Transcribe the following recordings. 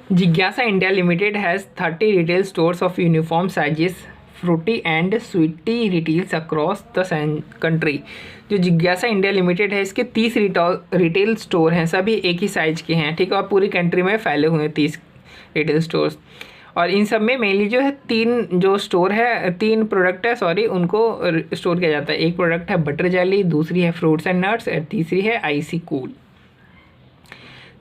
जिज्ञासा India limited has 30 retail stores of uniform sizes fruity and sweety retails across the country. जो जिज्ञासा India limited है इसके 30 retail store हैं, सभी एक ही साइज के हैं, ठीक है, और पूरी कंट्री में फैले हुए हैं 30 रिटेल स्टोर्स। और इन सब में मेनली जो है तीन प्रोडक्ट है, उनको स्टोर किया जाता है। एक प्रोडक्ट है बटर जेली, दूसरी है फ्रूट्स एंड नट्स और तीसरी है icy cool.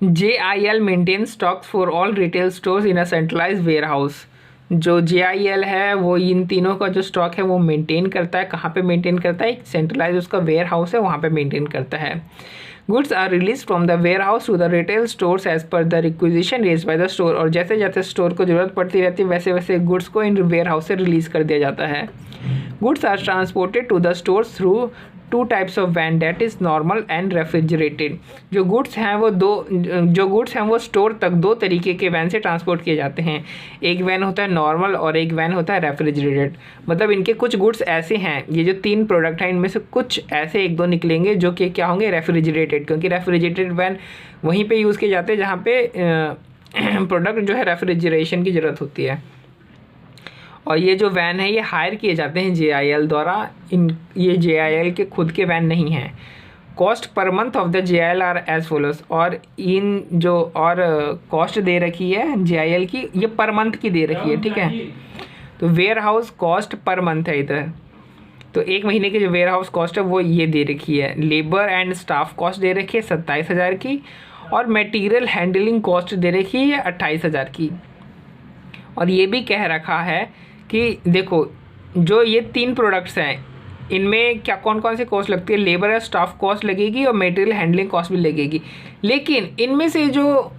JIL maintain stocks for all retail stores in a centralize warehouse. जो JIL है वो इन तीनों का जो स्टॉक है वो मेंटेन करता है। कहाँ पे मेंटेन करता है? एक सेंट्रलाइज उसका वेयर हाउस है, वहाँ पे मेंटेन करता है। Goods are release from the warehouse to the retail stores as per the requisition raise by the store. और जैसे जैसे स्टोर को जरूरत पड़ती रहती है वैसे वैसे गुड्स को इन वेयर हाउस से रिलीज कर दिया जाता है। Goods are transported to the stores through 2 types of van, that is normal and refrigerated. जो गुड्स हैं वो स्टोर तक 2 तरीके के वैन से ट्रांसपोर्ट किए जाते हैं। एक वैन होता है नॉर्मल और एक वैन होता है रेफ्रिजरेटेड। मतलब इनके कुछ गुड्स ऐसे हैं, ये जो 3 प्रोडक्ट हैं इनमें से कुछ ऐसे 1-2 निकलेंगे जो कि क्या होंगे? रेफ्रिजरेटेड, क्योंकि रेफ्रिजरेटेड वैन वहीं पे यूज़ किए जाते हैं जहाँ पे प्रोडक्ट जो है रेफ्रिजरेशन की ज़रूरत होती है। और ये जो वैन है ये हायर किए जाते हैं JIL द्वारा। ये JIL के खुद के वैन नहीं हैं। Cost per month of the JIL are as follows. और इन जो और कॉस्ट दे रखी है JIL की, ये पर मंथ की दे रखी है, ठीक है। तो warehouse cost per month है इधर। तो 1 महीने की जो वेयर हाउस कॉस्ट है वो ये दे रखी है। लेबर एंड स्टाफ कॉस्ट दे रखी है 27,000 की, और मटेरियल हैंडलिंग कॉस्ट दे रखी है 28,000 की। और ये भी कह रखा है कि देखो जो ये 3 प्रोडक्ट्स हैं इनमें क्या कौन कौन से कॉस्ट लगती है? लेबर और स्टाफ कॉस्ट लगेगी और मटेरियल हैंडलिंग कॉस्ट भी लगेगी। लेकिन इनमें से जो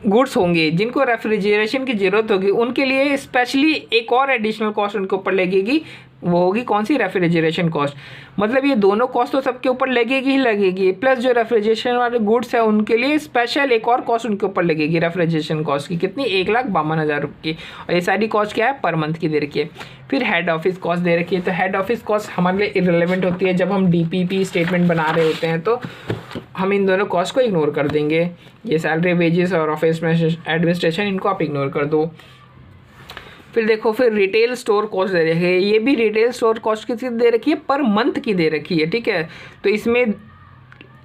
गुड्स होंगे जिनको रेफ्रिजरेशन की ज़रूरत होगी उनके लिए स्पेशली एक और एडिशनल कॉस्ट उनके ऊपर लगेगी। वो होगी कौन सी? Refrigeration cost. मतलब ये दोनों कॉस्ट तो सबके ऊपर लगेगी ही लगेगी, प्लस जो रेफ्रिजरेशन वाले गुड्स है उनके लिए स्पेशल एक और कॉस्ट उनके ऊपर लगेगी रेफ्रिजरेशन कॉस्ट की। कितनी? 1,52,000 रुपये की। और ये सारी कॉस्ट क्या है? पर मंथ की दे रखी है। फिर हेड ऑफिस कॉस्ट दे रखी है। तो हेड ऑफिस कॉस्ट हमारे लिए इररिलेवेंट होती है जब हम DPP स्टेटमेंट बना रहे होते हैं, तो हम इन दोनों कॉस्ट को इग्नोर कर देंगे। ये सैलरी, वेजेस और ऑफिस एडमिनिस्ट्रेशन, इनको आप इग्नोर कर दो। फिर देखो, फिर रिटेल स्टोर कॉस्ट दे रखी है। ये भी रिटेल स्टोर कॉस्ट कितनी दे रखी है? पर मंथ की दे रखी है, ठीक है। तो इसमें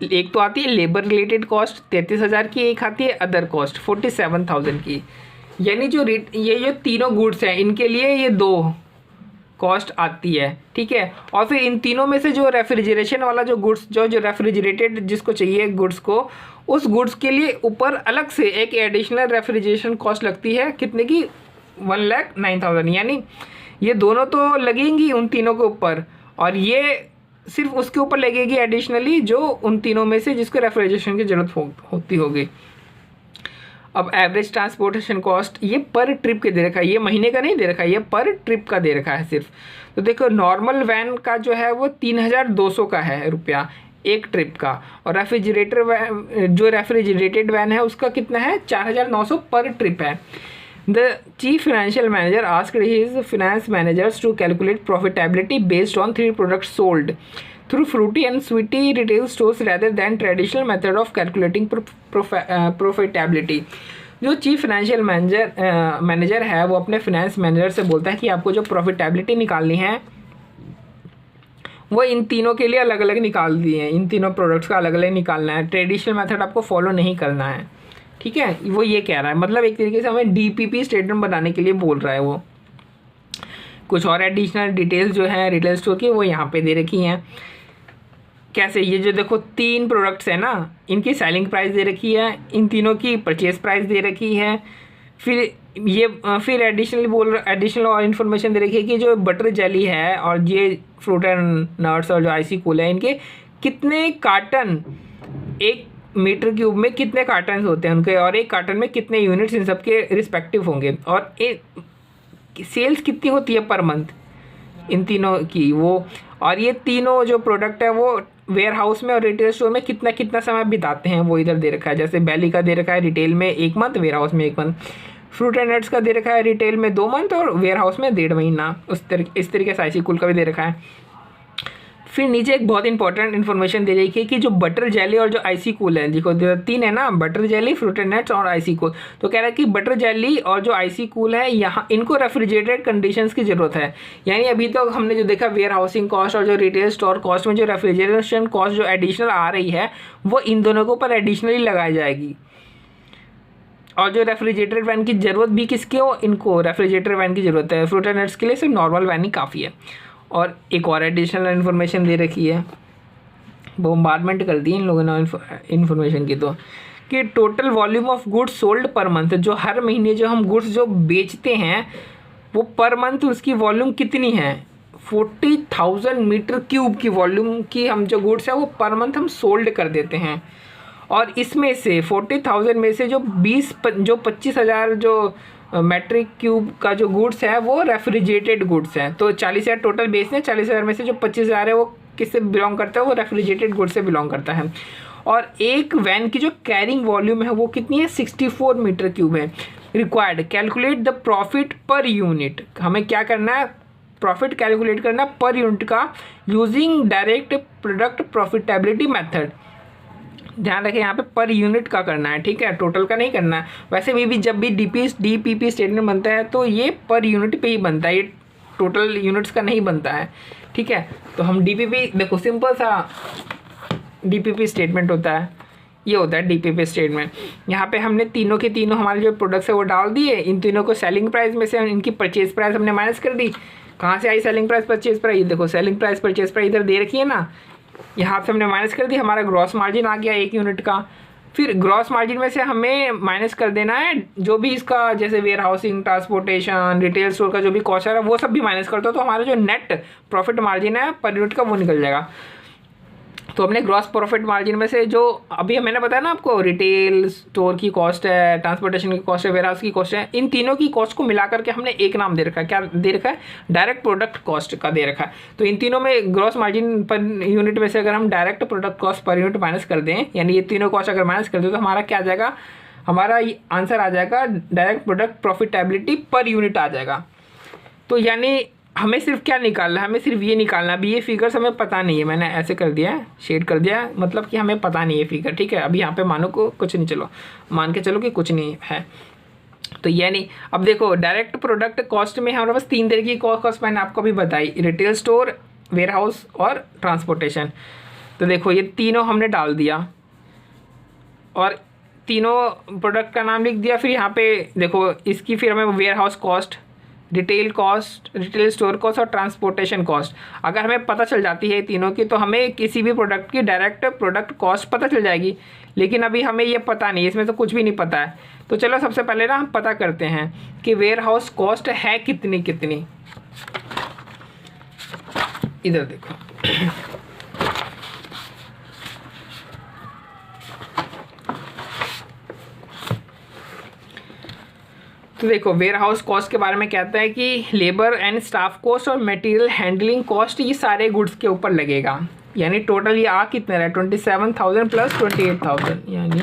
एक तो आती है लेबर रिलेटेड कॉस्ट 33,000 की, एक आती है अदर कॉस्ट 47,000 की। यानी ये जो तीनों गुड्स हैं इनके लिए ये 2 कॉस्ट आती है, ठीक है। और फिर इन तीनों में से जो रेफ्रिजरेशन वाला जो गुड्स जो रेफ्रिजरेटेड जिसको चाहिए गुड्स को, उस गुड्स के लिए ऊपर अलग से एक एडिशनल रेफ्रिजरेशन कॉस्ट लगती है। कितने की? 1,09,000। यानी ये दोनों तो लगेंगी उन तीनों के ऊपर, और ये सिर्फ उसके ऊपर लगेगी एडिशनली जो उन तीनों में से जिसको रेफ्रिजरेशन की ज़रूरत होती होगी। अब एवरेज ट्रांसपोर्टेशन कॉस्ट ये पर ट्रिप के दे रखा है, ये महीने का नहीं दे रखा है, ये पर ट्रिप का दे रखा है सिर्फ। तो देखो नॉर्मल वैन का जो है वो 3,200 का है रुपया एक ट्रिप का, और रेफ्रिजरेटेड वैन है उसका कितना है? 4,900 पर ट्रिप है। The chief financial manager asked his finance managers to calculate profitability based on 3 products sold through fruity and sweety retail stores rather than traditional method of calculating profitability। जो chief financial manager है वो अपने finance manager से बोलता है कि आपको जो प्रॉफिटेबिलिटी निकालनी है वो इन तीनों के लिए अलग अलग निकाल दी है। इन तीनों प्रोडक्ट्स का अलग अलग निकालना है, ट्रेडिशनल मेथड आपको फॉलो नहीं करना है, ठीक है। वो ये कह रहा है, मतलब एक तरीके से हमें DPP स्टेटमेंट बनाने के लिए बोल रहा है वो। कुछ और एडिशनल डिटेल्स जो है रिटेल स्टोर की वो यहाँ पे दे रखी हैं। कैसे? ये जो देखो 3 प्रोडक्ट्स हैं ना, इनकी सेलिंग प्राइस दे रखी है, इन तीनों की परचेज प्राइस दे रखी है। फिर एडिशनल और इन्फॉर्मेशन दे रखी है कि जो बटर जेली है और ये फ्रूट एंड नट्स और जो आईसी कूल है इनके कितने कार्टन, 1 मीटर क्यूब में कितने कार्टन होते हैं उनके, और 1 कार्टन में कितने यूनिट्स इन सब के रिस्पेक्टिव होंगे, और सेल्स कितनी होती है पर मंथ इन तीनों की वो। और ये तीनों जो प्रोडक्ट है वो वेयर हाउस में और रिटेल स्टोर में कितना कितना समय बिताते हैं वो इधर दे रखा है। जैसे बेली का दे रखा है रिटेल में 1 मंथ, वेयर हाउस में 1 मंथ। फ्रूट एंड नट्स का दे रखा है रिटेल में 2 मंथ और वेयर हाउस में 1.5 महीना। इस तरीके से आईसी कूल का भी दे रखा है। फिर नीचे एक बहुत इंपॉर्टेंट इन्फॉर्मेशन दे रही है कि जो बटर जेली और जो आईसी कूल है, देखो 3 है ना, बटर जेली, फ्रूटेड नट्स और आईसी कूल। तो कह रहा है कि बटर जेली और जो आईसी कूल है यहाँ इनको रेफ्रिजरेटेड कंडीशंस की ज़रूरत है। यानी अभी तो हमने जो देखा वेयर हाउसिंग कॉस्ट और जो रिटेल स्टोर कॉस्ट में जो रेफ्रिजरेशन कॉस्ट जो एडिशनल आ रही है वो इन दोनों के ऊपर एडिशनली लगाई जाएगी। और जो रेफ्रिजरेटर वैन की ज़रूरत भी किसकी हो, इनको रेफ्रिजरेटर वैन की ज़रूरत है। फ्रूटेड नट्स के लिए सिर्फ नॉर्मल वैन ही काफ़ी है। और एक और एडिशनल इन्फॉर्मेशन दे रखी है, बॉम्बार्डमेंट कर दी इन लोगों ने इन्फॉर्मेशन की, तो कि total volume of goods sold per month, जो हर महीने जो हम गुड्स जो बेचते हैं वो पर मंथ उसकी वॉल्यूम कितनी है, 40,000 मीटर क्यूब की वॉल्यूम की हम जो गुड्स है वो पर मंथ हम सोल्ड कर देते हैं। और इसमें से 40,000 में से जो 25,000 जो मैट्रिक क्यूब का जो गुड्स है वो रेफ्रिजरेटेड गुड्स हैं। तो 40,000 टोटल बेचते हैं, 40,000 में से जो 25,000 है वो किससे बिलोंग करता है, वो रेफ्रिजरेटेड गुड्स से बिलोंग करता है। और एक वैन की जो कैरिंग वॉल्यूम है वो कितनी है, 64 मीटर क्यूब है। Required calculate the profit per unit, हमें क्या करना है, प्रॉफिट कैलकुलेट करना पर यूनिट का using direct product profitability method. ध्यान रखें यहाँ पे पर यूनिट का करना है, ठीक है, टोटल का नहीं करना है। वैसे भी जब भी डीपीपी स्टेटमेंट बनता है तो ये पर यूनिट पे ही बनता है, ये टोटल यूनिट्स का नहीं बनता है, ठीक है। तो हम डीपीपी, देखो सिंपल सा डीपीपी स्टेटमेंट होता है, ये होता है डीपीपी स्टेटमेंट। यहाँ पे हमने तीनों के तीनों हमारे जो प्रोडक्ट्स है वो डाल दिए, इन तीनों को सेलिंग प्राइस में से इनकी परचेज प्राइस हमने माइनस कर दी। कहाँ से आई सेलिंग प्राइस परचेज प्राइस, देखो सेलिंग प्राइस परचेज प्राइस इधर दे रखी है ना, यहाँ से हमने माइनस कर दी, हमारा ग्रॉस मार्जिन आ गया 1 यूनिट का। फिर ग्रॉस मार्जिन में से हमें माइनस कर देना है जो भी इसका जैसे warehousing, transportation, retail store का जो भी कॉस्ट है वो सब भी माइनस कर दो, तो हमारा जो नेट प्रॉफिट मार्जिन है पर यूनिट का वो निकल जाएगा। तो हमने ग्रॉस प्रॉफिट मार्जिन में से जो अभी मैंने बताया ना आपको, रिटेल स्टोर की कॉस्ट है, ट्रांसपोर्टेशन की कॉस्ट है, वेयर हाउस की कॉस्ट है, इन तीनों की कॉस्ट को मिला करके हमने एक नाम दे रखा है, क्या दे रखा है, डायरेक्ट प्रोडक्ट कॉस्ट का दे रखा है। तो इन तीनों में ग्रॉस मार्जिन पर यूनिट में से अगर हम direct product cost per unit minus कर दें, यानी ये तीनों कॉस्ट अगर माइनस कर दें तो हमारा क्या आ जाएगा, हमारा आंसर आ जाएगा direct product profitability per unit आ जाएगा। तो यानी हमें सिर्फ क्या निकालना है, हमें सिर्फ ये निकालना, अभी ये फिगर्स हमें पता नहीं है, मैंने ऐसे कर दिया है, शेड कर दिया है, मतलब कि हमें पता नहीं है फिगर, ठीक है। अभी यहाँ पे मानो को कुछ नहीं, चलो मान के चलो कि कुछ नहीं है। तो यानी अब देखो डायरेक्ट प्रोडक्ट कॉस्ट में हमारे पास 3 तरह की कॉस्ट मैंने आपको अभी बताई, रिटेल स्टोर, वेयर हाउस और ट्रांसपोर्टेशन। तो देखो ये तीनों हमने डाल दिया और तीनों प्रोडक्ट का नाम लिख दिया। फिर यहाँ पे देखो इसकी फिर हमें warehouse cost, retail cost, retail store cost और ट्रांसपोर्टेशन कॉस्ट अगर हमें पता चल जाती है तीनों की, तो हमें किसी भी प्रोडक्ट की डायरेक्ट प्रोडक्ट कॉस्ट पता चल जाएगी। लेकिन अभी हमें ये पता नहीं, इसमें तो कुछ भी नहीं पता है। तो चलो सबसे पहले ना हम पता करते हैं कि वेयर हाउस कॉस्ट है कितनी कितनी। इधर देखो तो देखो वेयर हाउस कॉस्ट के बारे में कहता है कि लेबर एंड स्टाफ कॉस्ट और मटेरियल हैंडलिंग कॉस्ट ये सारे गुड्स के ऊपर लगेगा। यानी टोटल ये आ कितना रहा है, 27,000 प्लस 28,000, यानी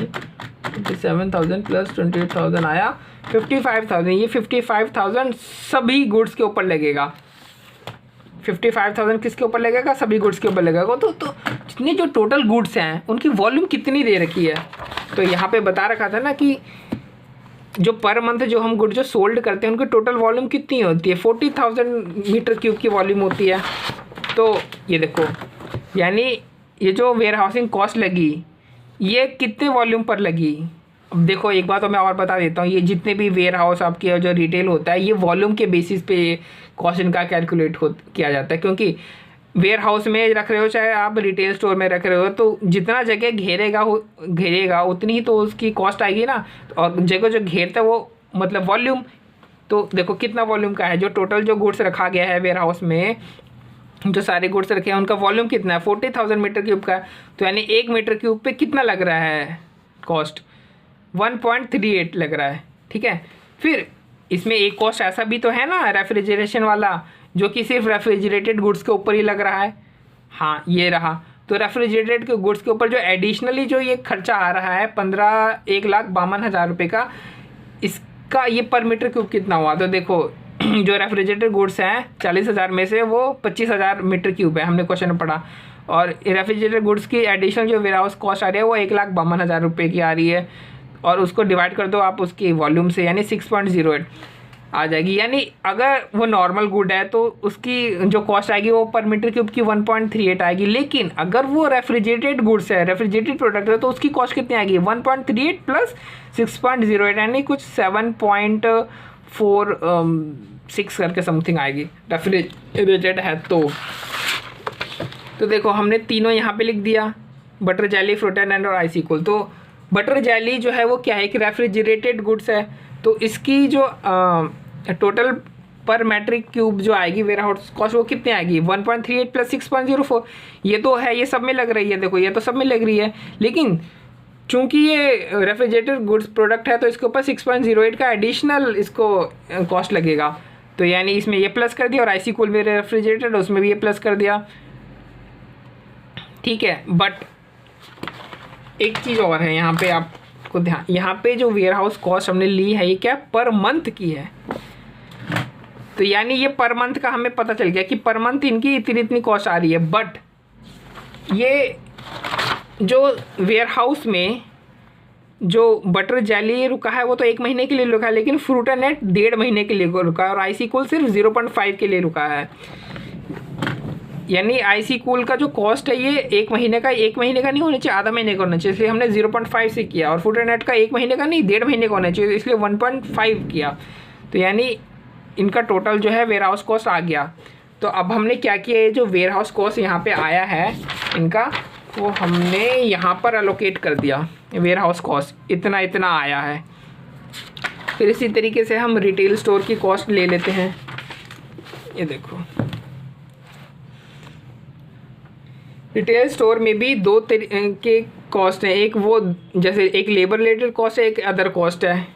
27,000 प्लस 28,000 आया 55,000। ये 55,000 सभी गुड्स के ऊपर लगेगा। 55,000 किसके ऊपर लगेगा, सभी गुड्स के ऊपर लगेगा। तो जितनी जो टोटल गुड्स हैं उनकी वॉल्यूम कितनी दे रखी है, तो यहाँ पे बता रखा था ना कि जो पर मंथ जो हम गुड जो सोल्ड करते हैं उनकी टोटल वॉल्यूम कितनी होती है, 40,000 मीटर क्यूब की वॉल्यूम होती है। तो ये देखो यानी ये जो वेयर हाउसिंग कॉस्ट लगी ये कितने वॉल्यूम पर लगी। अब देखो एक बात तो मैं और बता देता हूँ, ये जितने भी वेयर हाउस आपके जो रिटेल होता है ये वॉल्यूम के बेसिस पे कॉस्ट इनका कैलकुलेट किया जाता है। क्योंकि वेयर हाउस में रख रहे हो चाहे आप रिटेल स्टोर में रख रहे हो, तो जितना जगह घेरेगा उतनी ही तो उसकी कॉस्ट आएगी ना। और जगह जो घेरता है वो मतलब वॉल्यूम। तो देखो कितना वॉल्यूम का है, जो टोटल जो गुड्स रखा गया है वेयर हाउस में, जो सारे गुड्स रखे हैं उनका वॉल्यूम कितना है, 40,000 मीटर क्यूब का। तो यानी 1 मीटर क्यूब पे कितना लग रहा है कॉस्ट, 1.38 लग रहा है, ठीक है। फिर इसमें एक कॉस्ट ऐसा भी तो है ना रेफ्रिजरेशन वाला, जो कि सिर्फ रेफ्रिजरेटेड गुड्स के ऊपर ही लग रहा है। हाँ ये रहा, तो रेफ्रिजरेटेड के गुड्स के ऊपर जो एडिशनली जो ये खर्चा आ रहा है 1,52,000 रुपये का, इसका ये पर मीटर क्यूब कितना हुआ। तो देखो जो रेफ्रिजरेटर गुड्स हैं 40,000 में से वो 25,000 मीटर क्यूब है, हमने क्वेश्चन में पढ़ा। और रेफ्रिजरेटर गुड्स की एडिशनल जो वेयर हाउस कॉस्ट आ रही है वो 1,52,000 रुपये की आ रही है, और उसको डिवाइड कर दो आप उसकी वॉल्यूम से, यानी 6.08 आ जाएगी। यानी अगर वो नॉर्मल गुड है तो उसकी जो कॉस्ट आएगी वो पर मीटर क्यूब की 1.38 आएगी। लेकिन अगर वो रेफ्रिजरेटेड गुड्स है, रेफ्रिजरेटेड प्रोडक्ट है, तो उसकी कॉस्ट कितनी आएगी 1.38 प्लस 6.08 यानी कुछ 7.46 करके समथिंग आएगी रेफ्रिजरेटेड है। तो देखो हमने तीनों यहाँ पे लिख दिया, बटर जेली, फ्रूटन एंड और आइसिकल। तो बटर जेली जो है वो क्या है कि रेफ्रिजरेटेड गुड्स है, तो इसकी जो टोटल पर मैट्रिक क्यूब जो आएगी वेयर हाउस कॉस्ट वो कितनी आएगी 1.38 प्लस 6.04। ये तो है, ये सब में लग रही है, देखो ये तो सब में लग रही है, लेकिन चूंकि ये रेफ्रिजरेटेड गुड्स प्रोडक्ट है तो इसके ऊपर 6.08 का एडिशनल इसको कॉस्ट लगेगा। तो यानी इसमें ये प्लस कर दिया, और आइसिकल में रेफ्रिजरेटेड उसमें भी ये प्लस कर दिया, ठीक है। बट एक चीज़ और है यहाँ पे आपको ध्यान, यहाँ पे जो वेयर हाउस कॉस्ट हमने ली है ये क्या पर मंथ की है। तो यानी ये पर मंथ का हमें पता चल गया कि पर मंथ इनकी इतनी इतनी कॉस्ट आ रही है। बट ये जो वेयर हाउस में जो बटर जेली रुका है वो तो 1 महीने के लिए रुका है, लेकिन फ्रूट एंड नट 1.5 महीने के लिए रुका है, और आइसिकल सिर्फ 0.5 के लिए रुका है। यानी आइसिकल का जो कॉस्ट है ये 1 महीने का नहीं होना चाहिए, आधा महीने का होना चाहिए, इसलिए हमने 0.5 से किया। और फ्रूट एंड नट का 1 महीने का नहीं 1.5 महीने का होना चाहिए, इसलिए 1.5 किया। तो यानी इनका टोटल जो है वेयर हाउस कॉस्ट आ गया। तो अब हमने क्या किया, ये जो वेयर हाउस कॉस्ट यहाँ पे आया है इनका, वो हमने यहाँ पर एलोकेट कर दिया। वेयर हाउस कॉस्ट इतना इतना आया है। फिर इसी तरीके से हम रिटेल स्टोर की कॉस्ट ले लेते हैं। ये देखो रिटेल स्टोर में भी 2 के कॉस्ट हैं, एक वो जैसे एक लेबर रिलेटेड कॉस्ट है, एक अदर कॉस्ट है।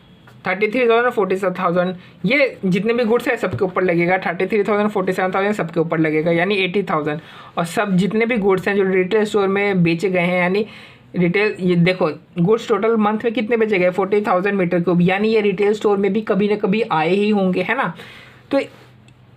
33,000 और 47,000 ये जितने भी गुड्स है सबके ऊपर लगेगा। 33,000 47,000 सबके ऊपर लगेगा, यानी 80,000। और सब जितने भी गुड्स हैं जो रिटेल स्टोर में बेचे गए हैं, यानी रिटेल, ये देखो गुड्स टोटल मंथ में कितने बेचे गए 40,000 मीटर क्यूब, यानी ये रिटेल स्टोर में भी कभी ना कभी आए ही होंगे, है ना। तो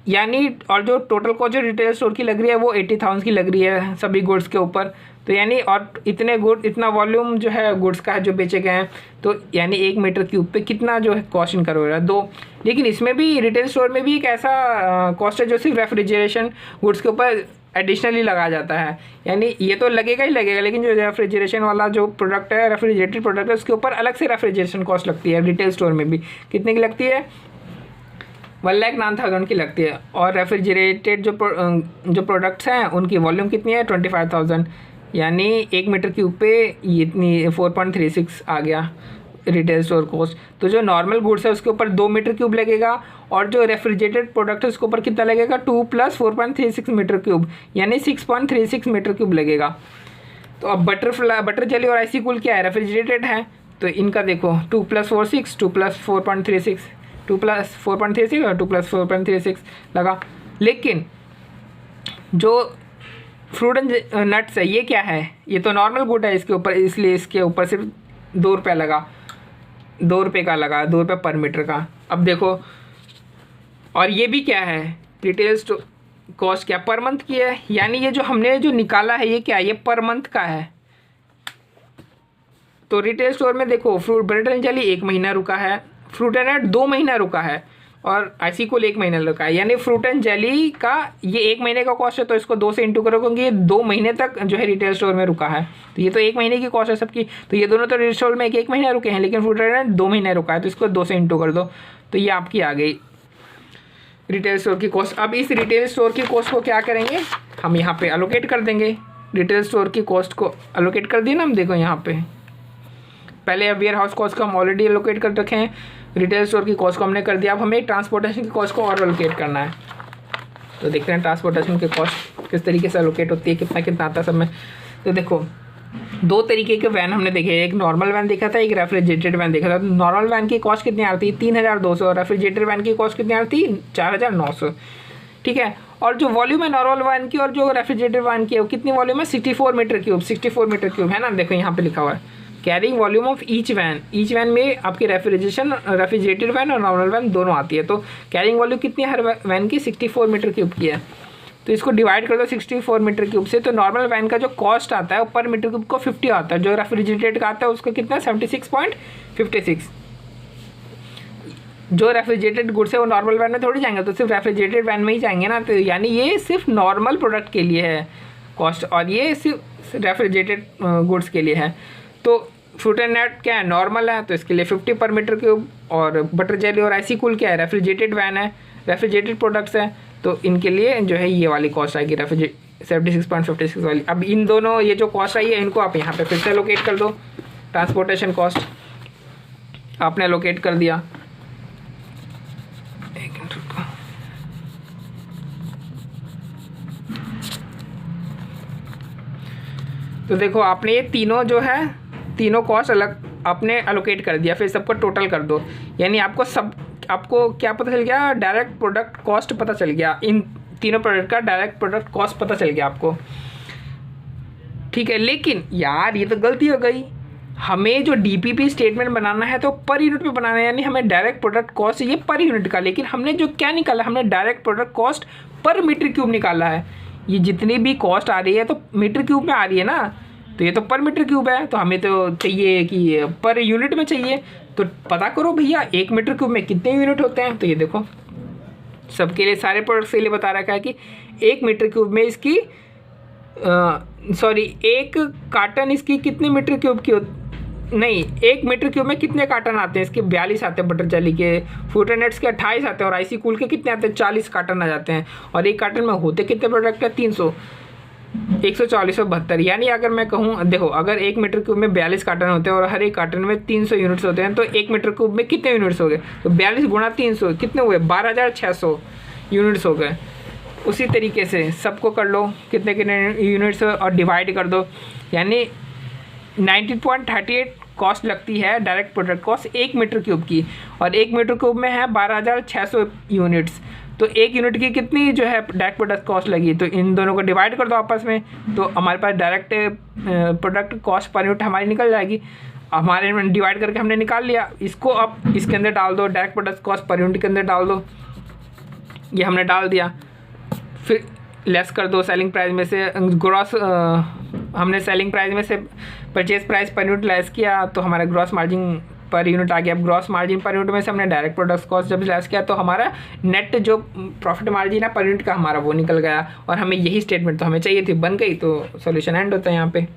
यानी और जो टोटल कॉस्ट जो रिटेल स्टोर की लग रही है वो 80,000 की लग रही है सभी गुड्स के ऊपर। तो यानी और इतना वॉल्यूम जो है गुड्स का है जो बेचे गए हैं, तो यानी 1 मीटर क्यूब पे कितना जो है कॉस्ट इनका हो रहा है 2। लेकिन इसमें भी रिटेल स्टोर में भी एक ऐसा कॉस्ट है जो सिर्फ रेफ्रिजरेशन गुड्स के ऊपर एडिशनली लगाया जाता है, यानी ये तो लगेगा ही लगेगा, लेकिन जो रेफ्रिजरेशन वाला जो प्रोडक्ट है रेफ्रिजरेटेड प्रोडक्ट है उसके ऊपर अलग से रेफ्रिजरेशन कॉस्ट लगती है। रिटेल स्टोर में भी कितने की लगती है 1,09,000 की लगती है। और रेफ्रिजरेटेड जो प्रोडक्ट्स हैं उनकी वॉल्यूम कितनी है 25,000, यानी 1 मीटर क्यूब पे ये इतनी 4.36 आ गया रिटेल स्टोर कॉस्ट। तो जो नॉर्मल गुड्स है उसके ऊपर 2 मीटर क्यूब लगेगा, और जो रेफ्रिजरेटेड प्रोडक्ट है उसके ऊपर कितना लगेगा 2 + 4.36 मीटर क्यूब, यानी 6.36 मीटर क्यूब लगेगा। तो अब बटर जेली और आइसिकल क्या है रेफ्रिजरेटेड है, तो इनका देखो 2 + 4 6 2 + 4.36 2 + 4.36 और 2 + 4.36 लगा। लेकिन जो फ्रूट एंड नट्स है ये क्या है, ये तो नॉर्मल गुड है इसके ऊपर, इसलिए इसके ऊपर सिर्फ 2 रुपये लगा, 2 रुपये का लगा, 2 रुपये पर मीटर का। अब देखो और ये भी क्या है रिटेल स्टोर कॉस्ट क्या पर मंथ की है, यानी ये जो हमने जो निकाला है ये क्या है ये पर मंथ का है। तो रिटेल स्टोर में देखो फ्रूट बटर एंड जेली 1 महीना रुका है, फ्रूट एंड नट 2 महीना रुका है, और आइसिकल 1 महीना रुका है। यानी फ्रूट एंड जेली का ये 1 महीने का कॉस्ट है, तो इसको 2 से इंटू करो क्योंकि ये 2 महीने तक जो है रिटेल स्टोर में रुका है। तो ये तो 1 महीने की कॉस्ट है सबकी, तो ये दोनों तो रिटेल स्टोर में 1 महीना रुके हैं, लेकिन फ्रूट एंड नट 2 महीने रुका है, तो इसको 2 से इंटू कर दो, तो ये आपकी आ गई रिटेल स्टोर की कॉस्ट। अब इस रिटेल स्टोर की कॉस्ट को क्या करेंगे हम यहाँ पे एलोकेट कर देंगे। रिटेल स्टोर की कॉस्ट को एलोकेट कर दिया ना हम, देखो यहाँ पे पहले वेयर हाउस कॉस्ट को हम ऑलरेडी एलोकेट कर रखे हैं, रिटेल स्टोर की कॉस्ट को हमने कर दिया। अब हमें ट्रांसपोर्टेशन की कॉस्ट को और एलोकेट करना है, तो देखते हैं ट्रांसपोर्टेशन की कॉस्ट किस तरीके से एलोकेट होती है, कितना कितना आता है सब में। तो देखो 2 तरीके के वैन हमने देखे, एक नॉर्मल वैन देखा था, एक रेफ्रिजरेटेड वैन देखा था। तो नॉर्मल वैन की कॉस्ट कितनी आती है 3,200, रेफ्रिजरेटेड वैन की कॉस्ट कितनी आती है 4,900, ठीक है। और जो वॉल्यूम है नॉर्मल वैन की और जो रेफ्रिजरेटेड वैन की है वो कितनी वॉल्यूम है 64 मीटर क्यूब, 64 मीटर क्यूब है ना, देखो यहाँ पे लिखा हुआ है carrying volume of each van में आपकी रेफ्रिजरेटेड वैन और नॉर्मल वैन दोनों आती है। तो कैरिंग वॉल्यूम कितनी है हर वैन की? 64 मीटर क्यूब की है। तो इसको डिवाइड कर दो 64 मीटर क्यूब से, तो नॉर्मल वैन का जो कॉस्ट आता है वो पर मीटर क्यूब को 50 आता है, जो रेफ्रिजरेटेड का आता है उसको कितना 76.56। जो रेफ्रिजरेटेड गुड्स है वो नॉर्मल वैन में थोड़ी जाएंगे, तो सिर्फ रेफ्रिजरेटेड वैन में ही जाएंगे ना। तो यानी ये सिर्फ नॉर्मल प्रोडक्ट के लिए है कॉस्ट, और ये सिर्फ रेफ्रिजरेटेड गुड्स के लिए है। तो फ्रूट एंड नट क्या है? नॉर्मल है, तो इसके लिए 50 पर मीटर क्यूब। और बटर जेली और आइसी कूल क्या है? रेफ्रिजरेटेड वैन है, रेफ्रिजरेटेड प्रोडक्ट्स है, तो इनके लिए जो है ये वाली कॉस्ट आएगी 76.56 वाली। अब इन दोनों ये जो कॉस्ट आई है इनको आप यहाँ पे फिर से लोकेट कर दो। ट्रांसपोर्टेशन कॉस्ट आपने लोकेट कर दिया। तो देखो आपने ये तीनों जो है तीनों कॉस्ट अलग आपने एलोकेट कर दिया, फिर सबको टोटल कर दो। यानी आपको क्या पता चल गया? डायरेक्ट प्रोडक्ट कॉस्ट पता चल गया। इन तीनों प्रोडक्ट का डायरेक्ट प्रोडक्ट कॉस्ट पता चल गया आपको, ठीक है। लेकिन यार ये तो गलती हो गई, हमें जो डीपीपी स्टेटमेंट बनाना है तो पर यूनिट पे बनाना है, यानी हमें डायरेक्ट प्रोडक्ट कॉस्ट ये पर यूनिट का। लेकिन हमने जो क्या निकाला, हमने direct product cost per metre cube निकाला है। ये जितनी भी कॉस्ट आ रही है तो मीटर क्यूब में आ रही है ना, तो ये तो पर मीटर क्यूब है, तो हमें तो चाहिए कि पर यूनिट में चाहिए। तो पता करो भैया 1 मीटर क्यूब में कितने यूनिट होते हैं। तो ये देखो सबके लिए, सारे प्रोडक्ट्स के लिए बता रखा है कि 1 मीटर क्यूब में इसकी एक कार्टन इसकी कितने मीटर क्यूब की नहीं, 1 मीटर क्यूब में कितने कार्टन आते हैं इसके? 42 आते हैं बटर जेली के। फ्रूट एंड नट्स के 28 आते हैं, और आइसी कूल के कितने आते हैं? 40 कार्टन आ जाते हैं। और एक कार्टन में होते कितने प्रोडक्ट है? 300, 140, 72। यानी अगर मैं कहूँ, देखो अगर 1 मीटर क्यूब में 42 कार्टन होते हैं और हर एक कार्टन में 300 यूनिट्स होते हैं, तो 1 मीटर क्यूब में कितने यूनिट्स हो गए? तो 42 गुणा 300 कितने हुए? 12,600 यूनिट्स हो गए। उसी तरीके से सबको कर लो कितने कितने यूनिट्स और डिवाइड कर दो। यानी 19.38 कॉस्ट लगती है direct product cost 1 metre cube की, और 1 मीटर क्यूब में है 12,600 यूनिट्स। तो 1 यूनिट की कितनी जो है डायरेक्ट प्रोडक्ट कॉस्ट लगी? तो इन दोनों को डिवाइड कर दो आपस में, तो हमारे पास direct product cost per unit हमारी निकल जाएगी। हमारे डिवाइड करके हमने निकाल लिया, इसको अब इसके अंदर डाल दो, direct product cost per unit के अंदर डाल दो। ये हमने डाल दिया, फिर लेस कर दो सेलिंग प्राइस में से। ग्रॉस हमने सेलिंग प्राइस में से purchase price per unit less किया, तो हमारा ग्रॉस मार्जिन पर यूनिट आ गया। अब ग्रॉस मार्जिन पर यूनिट में से हमने डायरेक्ट प्रोडक्ट कॉस्ट जब लेस किया, तो हमारा नेट जो प्रॉफिट मार्जिन है पर यूनिट का हमारा वो निकल गया। और हमें यही स्टेटमेंट तो हमें चाहिए थी, बन गई, तो सोल्यूशन एंड होता है यहाँ पे।